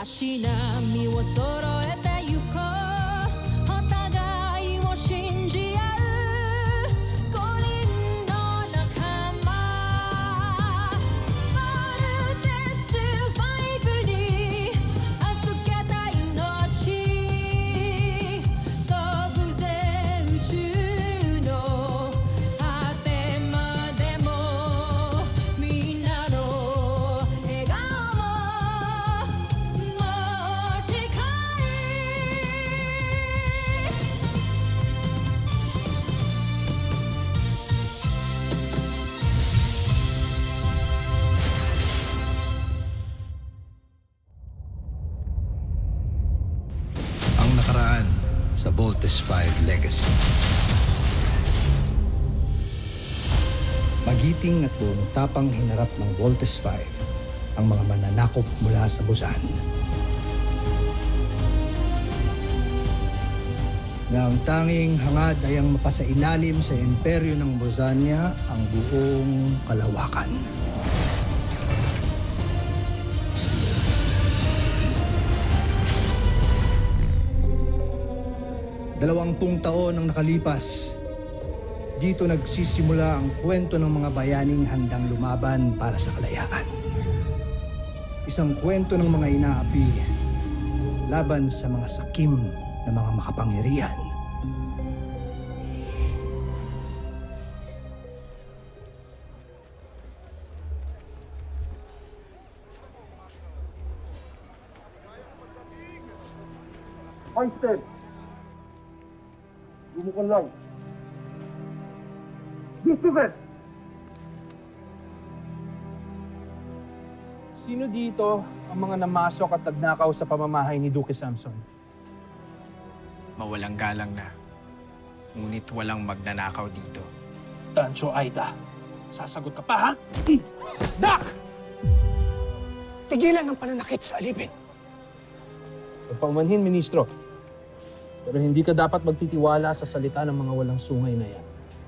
しな身を揃えてゆこうお互いを信じ合う五人の仲間まるでスバイブに預けた命飛ぶぜ宇宙の果てまでもみんなの笑顔ももう近いAng nakaraan sa Voltes 5 Legacy. Magiting at buong tapang hinarap ng Voltes 5 ang mga mananakop mula sa Busan. Na ang tanging hangad ay ang mapasailalim sa imperyo ng Bosanya ang buong kalawakan. Dalawampung taon ang nakalipas. Dito nagsisimula ang kwento ng mga bayaning handang lumaban para sa kalayaan. Isang kwento ng mga inaapi laban sa mga sakim na mga makapangyarihan. Einstein! Bumukan lang. Discipline! Sino dito ang mga namasok at nagnakaw sa pamamahay ni Duque Samson? Mawalang galang na. Ngunit walang magnanakaw dito. Tancho Aida, sasagot ka pa, ha? Dak! Tigilan ang pananakit sa alipin. Pagpaumanhin, Ministro. Pero hindi ka dapat magtitiwala sa salita ng mga walang sungay na yan.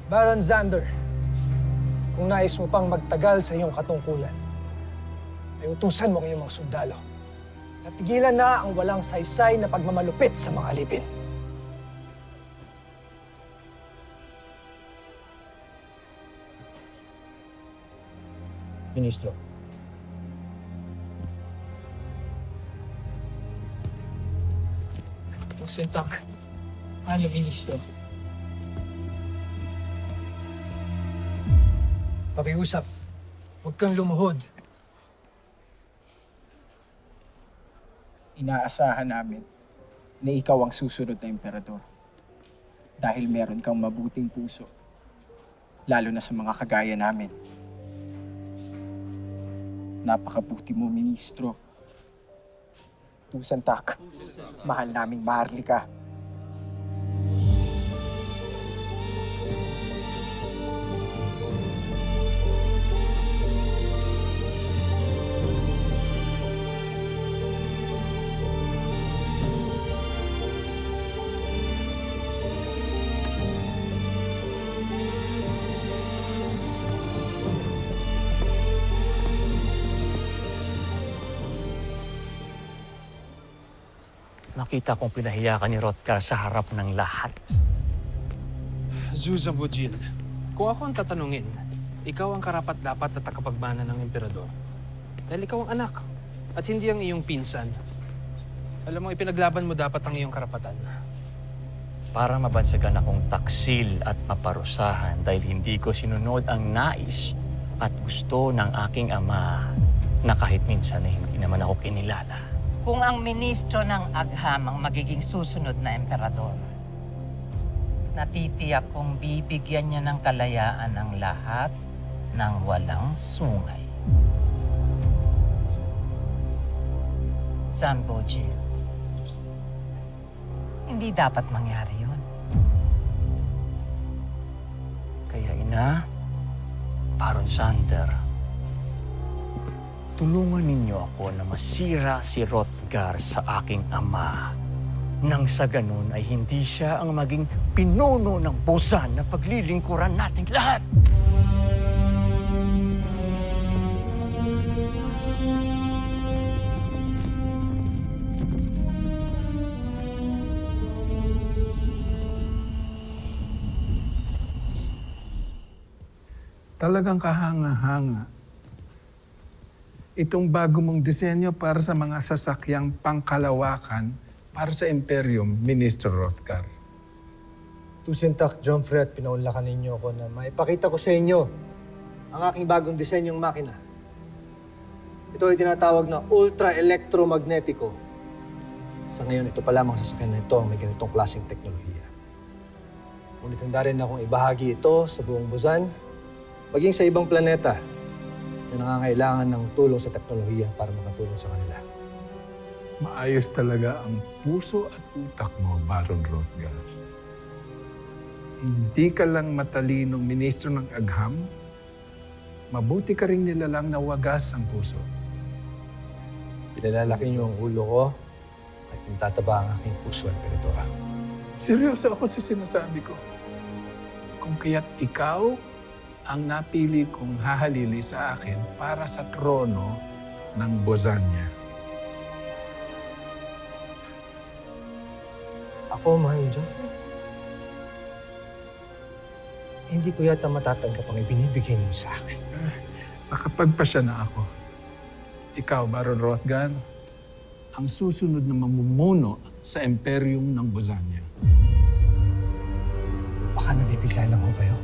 Baron Xander, kung nais mo pang magtagal sa iyong katungkulan, ay utusan mo ang iyong mga sundalo. Natigilan na ang walang saysay na pagmamalupit sa mga alipin. Ministro. Sentak, ano, Ministro? Pakiusap, huwag kang lumuhod. Inaasahan namin na ikaw ang susunod na emperador. Dahil meron kang mabuting puso. Lalo na sa mga kagaya namin. Napakabuti mo, Ministro. Tusantak, mahal naming Maharlika. Nakita kong pinahiya ka ni Hrothgar sa harap ng lahat. Zuzabujil, kung ako ang tatanungin, ikaw ang karapat-dapat at takapagmana ng emperador. Dahil ikaw ang anak at hindi ang iyong pinsan. Alam mo, ipinaglaban mo dapat ang iyong karapatan. Para mabansagan akong taksil at maparusahan dahil hindi ko sinunod ang nais at gusto ng aking ama na kahit minsan ay hindi naman ako kinilala. Kung ang ministro ng Agham ang magiging susunod na emperador, natitiyak kong bibigyan niya ng kalayaan ang lahat ng walang sungay. Zambojil, hindi dapat mangyari yun. Kaya ina, Baron Xander, tulungan ninyo ako na masira si Hrothgar sa aking ama. Nang sa ganun ay hindi siya ang maging pinuno ng Busan na paglilingkuran nating lahat. Talagang kahanga-hanga. Itong bago mong disenyo para sa mga sasakyang pangkalawakan para sa Imperium, Minister Rothgar. Tusintak, Jomfrey, at pinaunlakan ninyo ako na maipakita ko sa inyo ang aking bagong disenyong makina. Ito ay tinatawag na ultra-electromagnetico. Sa ngayon, ito pa lamang sasakyan na ito may ganitong klaseng teknolohiya. Ngunit handa rin akong ibahagi ito sa buong Busan, maging sa ibang planeta na nangangailangan ng tulong sa teknolohiya para makatulong sa kanila. Maayos talaga ang puso at utak mo, Baron Rothgar. Hindi ka lang matalinong ministro ng agham, mabuti ka rin nilalang na wagas ang puso. Pinalalaki niyo ang ulo ko at natataba ang aking puso, Emperadora. Seryoso ako sa sinasabi ko. Kung kaya't ikaw ang napili kong hahalili sa akin para sa trono ng Bosanya. Ako, mahal John, hindi ko yata matatanggap ang ibinibigay mo sa akin. Nakapagpasya na ako. Ikaw, Baron Rothgar, ang susunod na mamumuno sa Imperium ng Bosanya. Baka nabibigla lang ho kayo.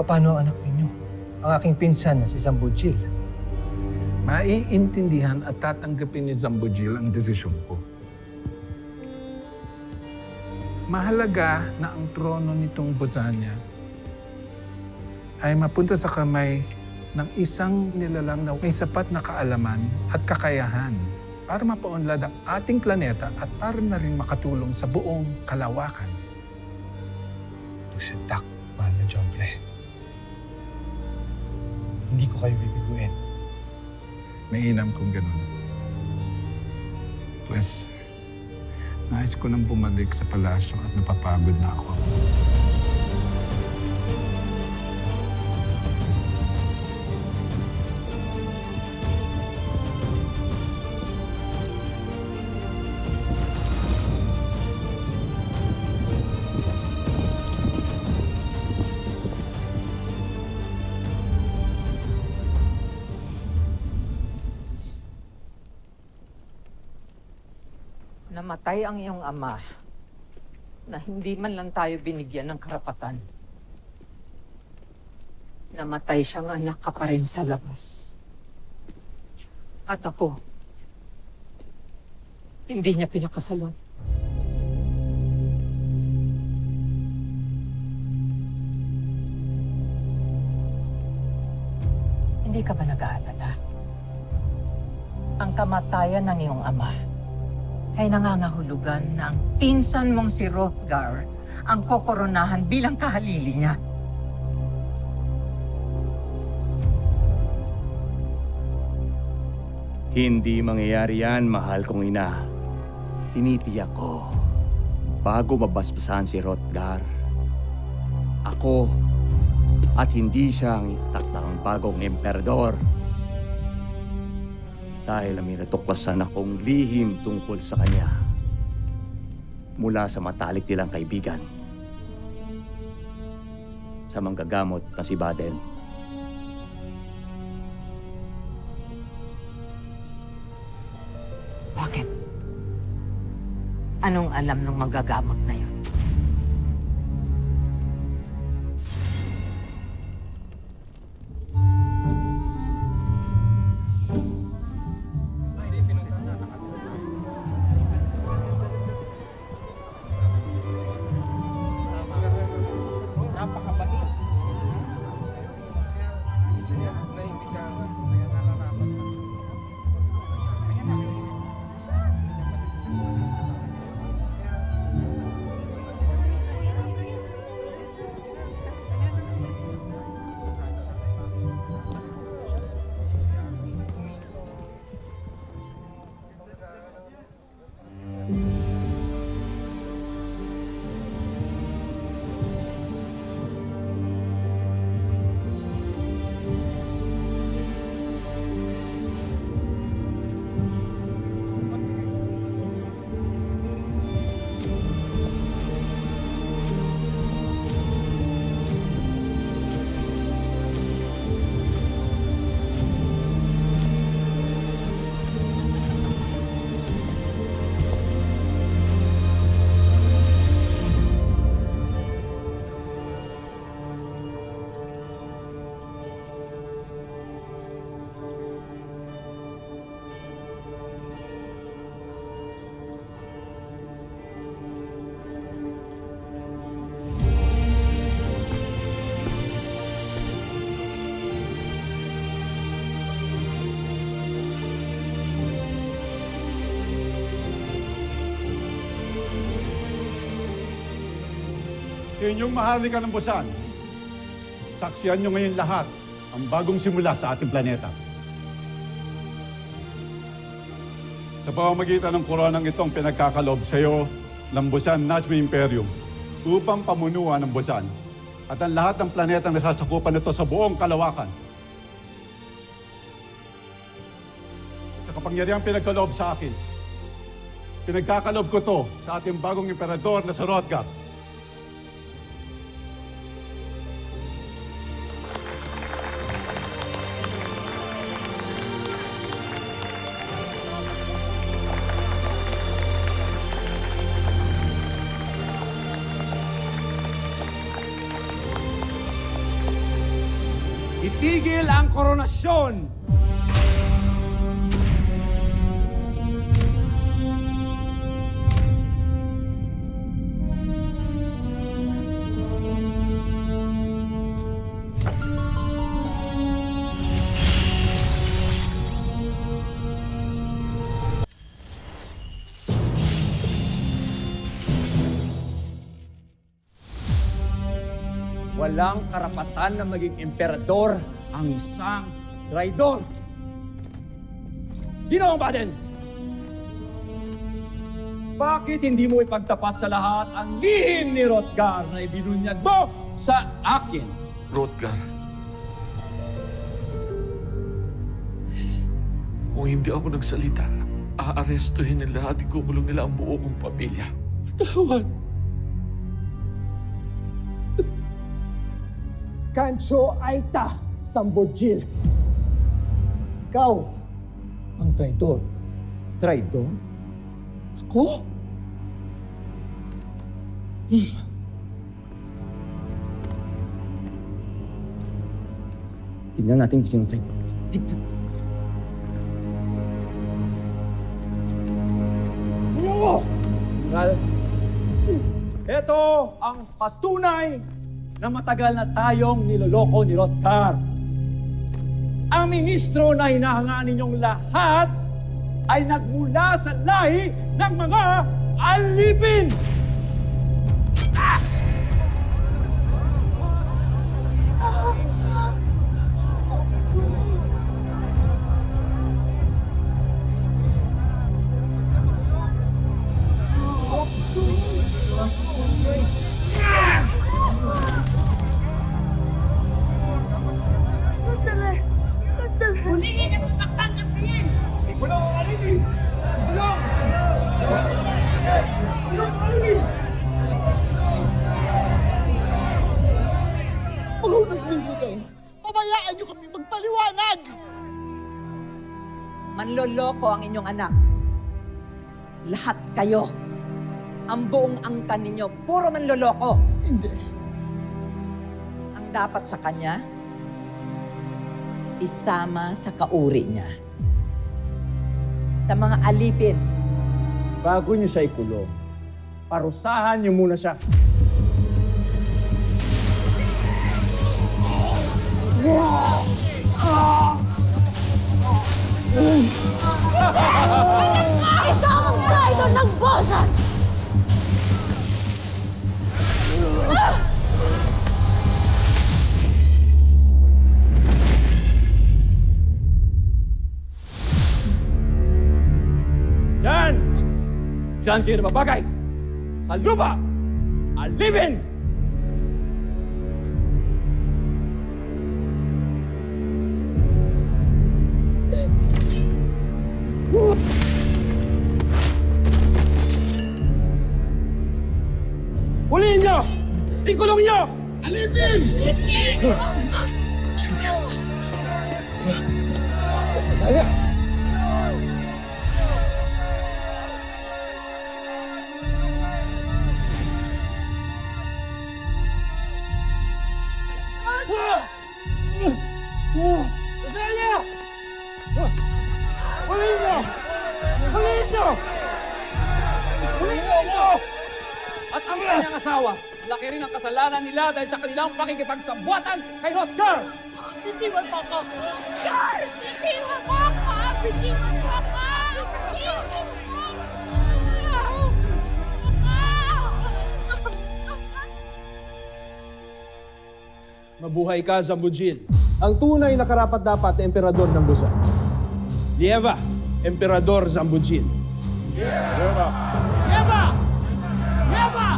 Paano ang anak ninyo? Ang aking pinsan na si Zambujil. Maiintindihan at tatanggapin ni Zambujil ang desisyon ko. Mahalaga na ang trono nitong Bosanya ay mapunta sa kamay ng isang nilalang na may sapat na kaalaman at kakayahan para mapaunlad ang ating planeta at para na rin makatulong sa buong kalawakan. Tusintak, mahal na John Play. Hindi ko kayo bibiguin. Mainam kung ganun. Pues, nais ko nang bumalik sa palasyo at napapagod na ako. Namatay ang iyong ama na hindi man lang tayo binigyan ng karapatan. Namatay siyang anak ka pa rin sa labas. At ako, hindi niya pinakasalan. Hindi ka ba nag-aalala? Ang kamatayan ng iyong ama ay nangangahulugan na ang pinsan mong si Rothgar ang kokoronahan bilang kahalili niya. Hindi mangyayari yan, mahal kong ina. Tinitiyak ko, bago mabasbasan si Rothgar, ako at hindi siya ang takdang bagong emperador. Dahil may natuklasan akong lihim tungkol sa kanya mula sa matalik nilang kaibigan, sa manggagamot na si Baden. Bakit? Anong alam ng manggagamot na yun? Sa inyong maharlika ng Busan, saksiyan nyo ngayon lahat ang bagong simula sa ating planeta. Sa pamamagitan ng koronang itong pinagkakalob sa iyo ng Busan Najmi Imperium upang pamunuan ng Busan at ang lahat ng planetang nasasakupan nito sa buong kalawakan. Sa kapangyarihang pinagkaloob sa akin, pinagkakalob ko to sa ating bagong emperador na si Hrothgar. Itigil ang koronasyon! Walang karapatan na maging emperador ang isang traidor. Ginoong Baden! Bakit hindi mo ipagtapat sa lahat ang lihim ni Hrothgar na ibinunyag mo sa akin? Hrothgar, kung hindi ako nagsalita, aarestuhin nila at ikukulong nila ang buo kong pamilya. Tawad. Kancho Aita Sambojil. Ikaw ang traidor. Traidor? Ako? Tignan natin yung traidor. Tignan. Well, ito ang patunay na matagal na tayong niloloko ni Hrothgar. Ang ministro na hinahangaan ninyong lahat ay nagmula sa lahi ng mga alipin! Pabayaan niyo kami magpaliwanag! Manloloko ang inyong anak. Lahat kayo. Ang buong angkan ninyo, puro manloloko. Hindi. Ang dapat sa kanya, isama sa kauri niya. Sa mga alipin. Bago niyo siya ikulong, parusahan niyo muna siya. Ikaw ang traidor ng Busan! Diyan! Diyan kayo nababagay! Sa lupa! Alipin! Huliin niyo! Ikulong niyo! Alipin! Huliin niyo! Huliin niyo! Huliin niyo! At ang kanyang asawa, laki rin ang kasalanan nila dahil sa kanilang pakikipagsabuatan kay Hrothgar! Bitiwan mo ako! Gar! Bitiwan mo ako! Bitiwan mo ako! Bitiwan mo ako! Mabuhay ka, Zambujil. Ang tunay na karapat-dapat na emperador ng Busan. Lieva, Emperador Zambujil. Diba? Yeba! Yeba!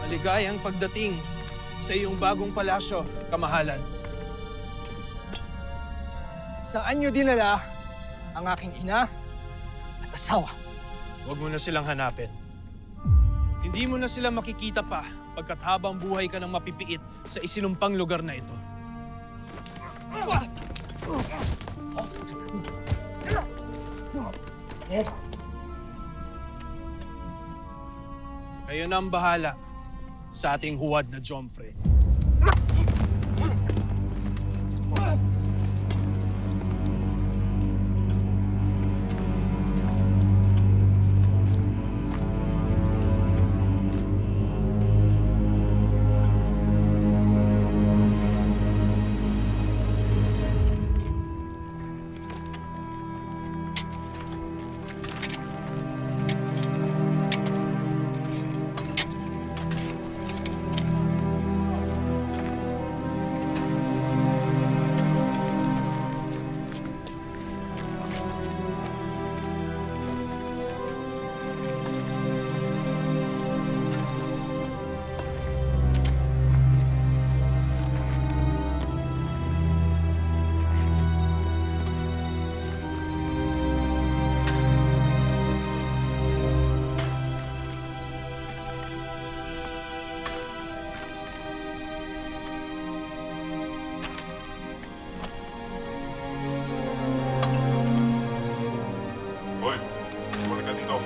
Maligayang pagdating sa iyong bagong palasyo, kamahalan. Saan niyo dinala ang aking ina at asawa? Huwag mo na silang hanapin. Hindi mo na sila makikita pa pagkat habang buhay ka ng mapipiit sa isinumpang lugar na ito. Kayo na ang bahala sa ating huwad na Jomfre. Hoy, balik ka dito.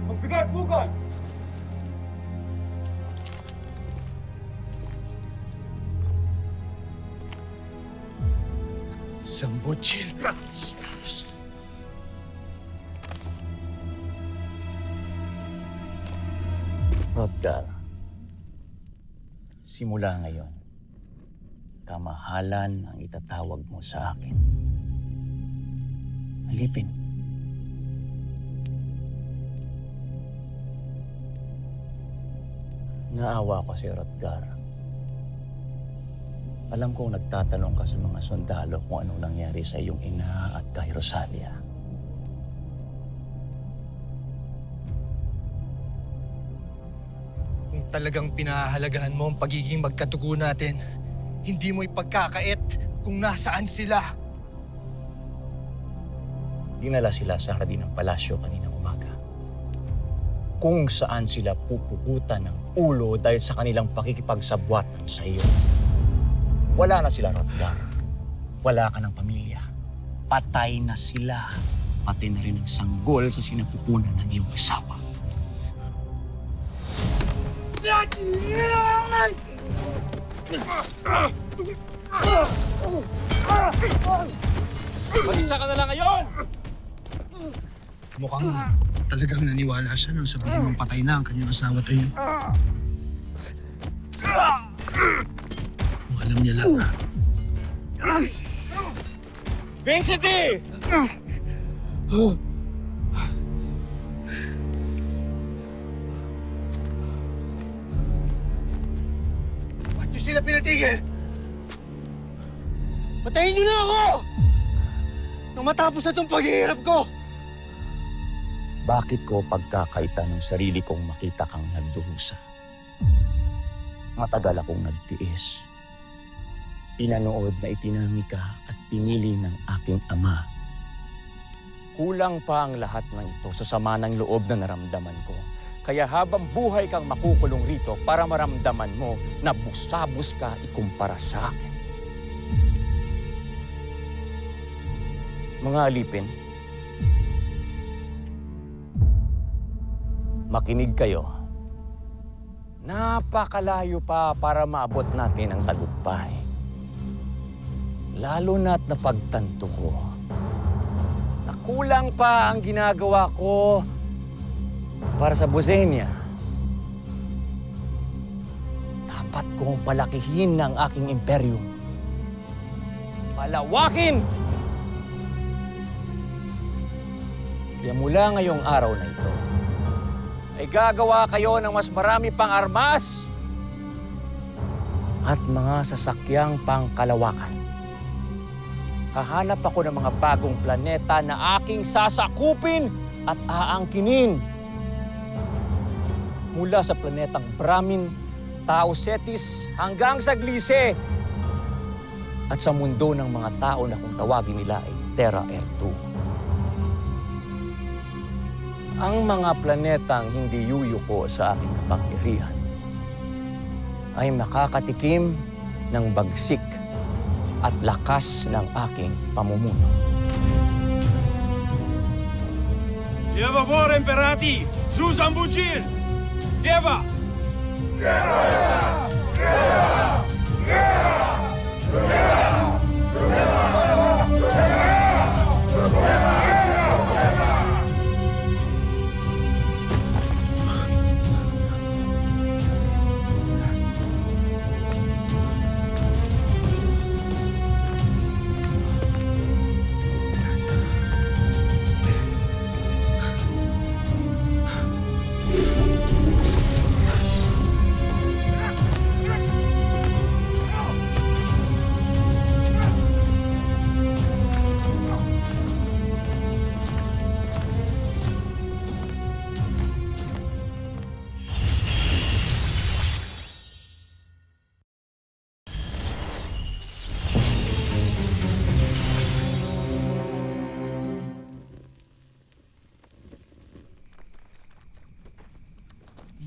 Magbigay pugay! Zambujil. Hrothgar, simula ngayon, kamahalan ang itatawag mo sa akin. Alipin. Naawa ko si Hrothgar. Alam kong nagtatanong ka sa mga sundalo kung anong nangyari sa iyong ina at kay Rosalia. Kung talagang pinahahalagahan mo ang pagiging magkatugo natin, hindi mo ipagkakait kung nasaan sila. Dinala sila sa hardin ng palasyo kaninang umaga. Kung saan sila pupugutan ng ulo dahil sa kanilang pakikipagsabwatan sa iyo. Wala na sila, Hrothgar. Wala ka ng pamilya. Patay na sila. pati na rin ang sanggol sa sinapupunan ng iyong asawa. Mag-isa ka na lang ngayon! Mukhang talagang naniwala siya nang sabihin mong patay na ang kanyang asawa tayo. Kung alam niya lang. Vincent! Ba't niyo sila pinatigil? Patayin niyo na ako! Nang matapos na itong paghihirap ko! Bakit ko pagkakaita ng sarili kong makita kang nagdurusa? Matagal akong nagtiis. Pinanood na itinangi ka at pinili ng aking ama. Kulang pa ang lahat ng ito sa sama ng loob na naramdaman ko. Kaya habang buhay kang makukulong rito para maramdaman mo na busabos ka ikumpara sa akin. Mga alipin, makinig kayo. Napakalayo pa para maabot natin ang tagumpay. Lalo na't napagtanto ko na kulang pa ang ginagawa ko para sa Bosenia. Dapat kong palakihin ang aking imperyo. Palawakin! Kaya mula ngayong araw na ito, ay gagawa kayo ng mas marami pang armas at mga sasakyang pangkalawakan. Hahanap ako ng mga bagong planeta na aking sasakupin at aangkinin. Mula sa planetang Brahmin, Tao Cetis hanggang sa Gliese at sa mundo ng mga tao na kung tawagin nila ay Terra Ertu. Ang mga planetang hindi yuyuko sa aking kapangyarihan ay makakatikim ng bagsik at lakas ng aking pamumuno. Lieva vor imperati! Susan Bujil! Lieva!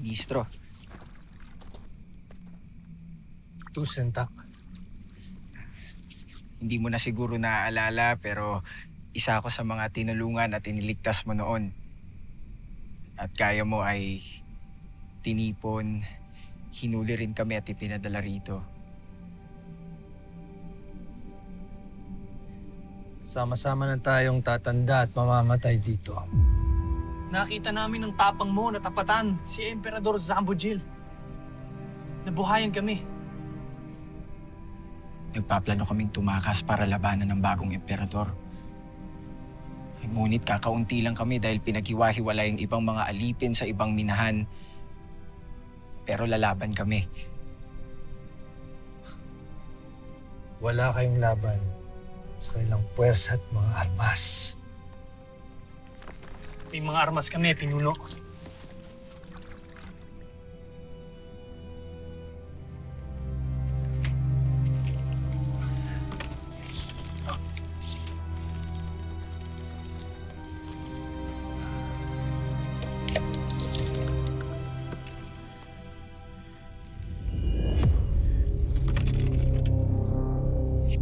Ministro. Tusentak. Hindi mo na siguro naaalala pero isa ako sa mga tinulungan at iniligtas mo noon. At kaya mo ay tinipon, hinuli rin kami at ipinadala rito. Sama-sama na tayong tatanda at mamamatay dito. Nakita namin ang tapang mo na tapatan si Emperador Zambojil. Nabuhayan kami. Nagpaplano kaming tumakas para labanan ng bagong emperador. Ngunit kakaunti lang kami dahil pinaghiwa-hiwalay ang ibang mga alipin sa ibang minahan. Pero lalaban kami. Wala kayong laban sa kailang puwersa at mga armas. May mga armas kami, pinuno.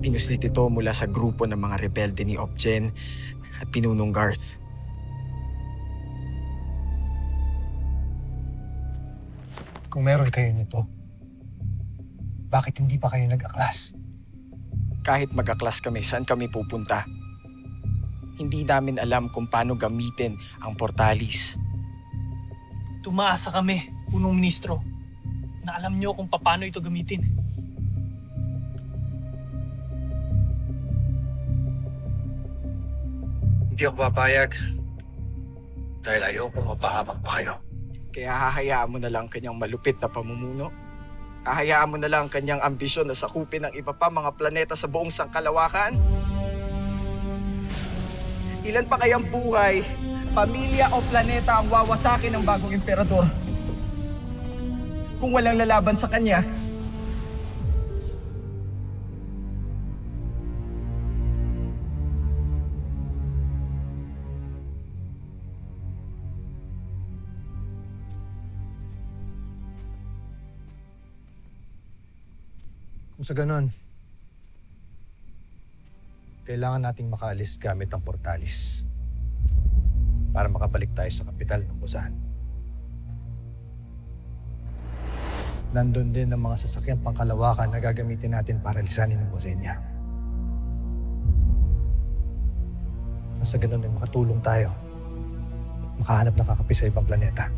Pinuslit ito mula sa grupo ng mga rebelde ni Opgen at pinunong Garth. Kung meron kayo nito, bakit hindi pa kayo nag-aklas? Kahit mag-aklas kami, saan kami pupunta? Hindi namin alam kung paano gamitin ang portalis. Tumaasa kami, punong ministro, na alam niyo kung paano ito gamitin. Hindi ako papayag dahil ayoko mapahamak pa kayo. Kaya hahayaan mo na lang kanyang malupit na pamumuno. Hahayaan mo na lang kanyang ambisyon na sakupin ang iba pa mga planeta sa buong sangkalawakan. Ilan pa kayang buhay, pamilya o planeta ang wawasakin ng bagong emperador? Kung walang lalaban sa kanya, Kung sa ganon, kailangan nating makaalis gamit ang portalis para makabalik tayo sa kapital ng Busan. Nandun din ang mga sasakyang pangkalawakan na gagamitin natin para lisanin ang Bosenya. Nasa ganon ay makatulong tayo at makahanap ng kakapi sa ibang planeta.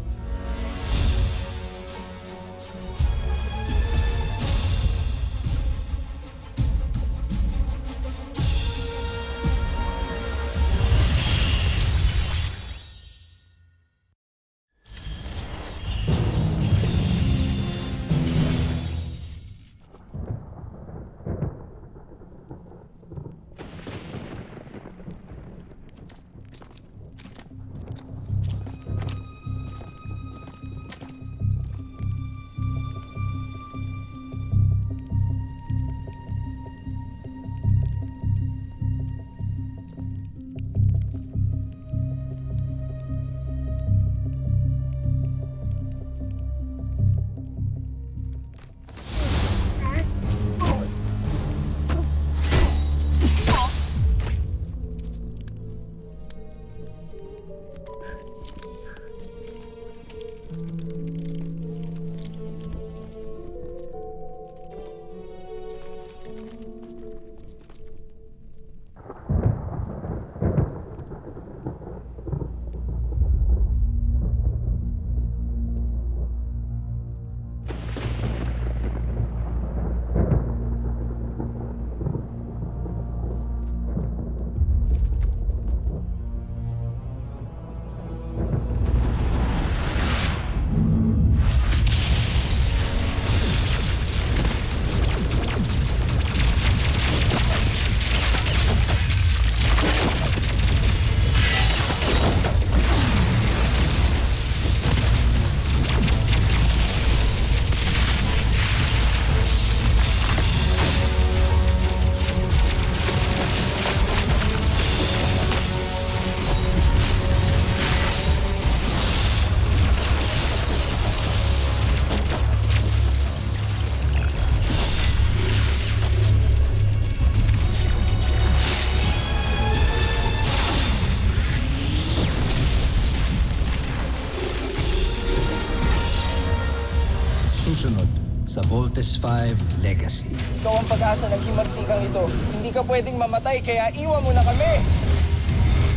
Susunod sa Voltes 5 Legacy. Ikaw ang pag-asa ng himagsikang ito. Hindi ka pwedeng mamatay, kaya iwan mo na kami!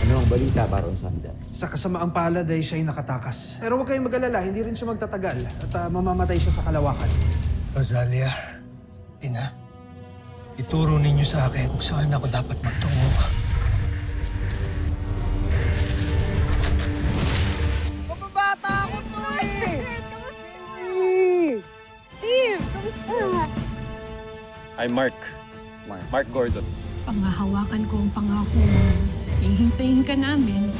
Ano ang balita, Baron Samdan? Sa kasamaang palad ay siya'y nakatakas. Pero huwag kayong mag-alala, hindi rin siya magtatagal at mamamatay siya sa kalawakan. Rosalia, Ina, ituro ninyo sa akin kung saan ako dapat magtungo. Mababata ako to eh! Steve, kamusta? I'm Mark. Mark Gordon. Pangahawakan ko ang pangako mo. Ihintayin ka namin.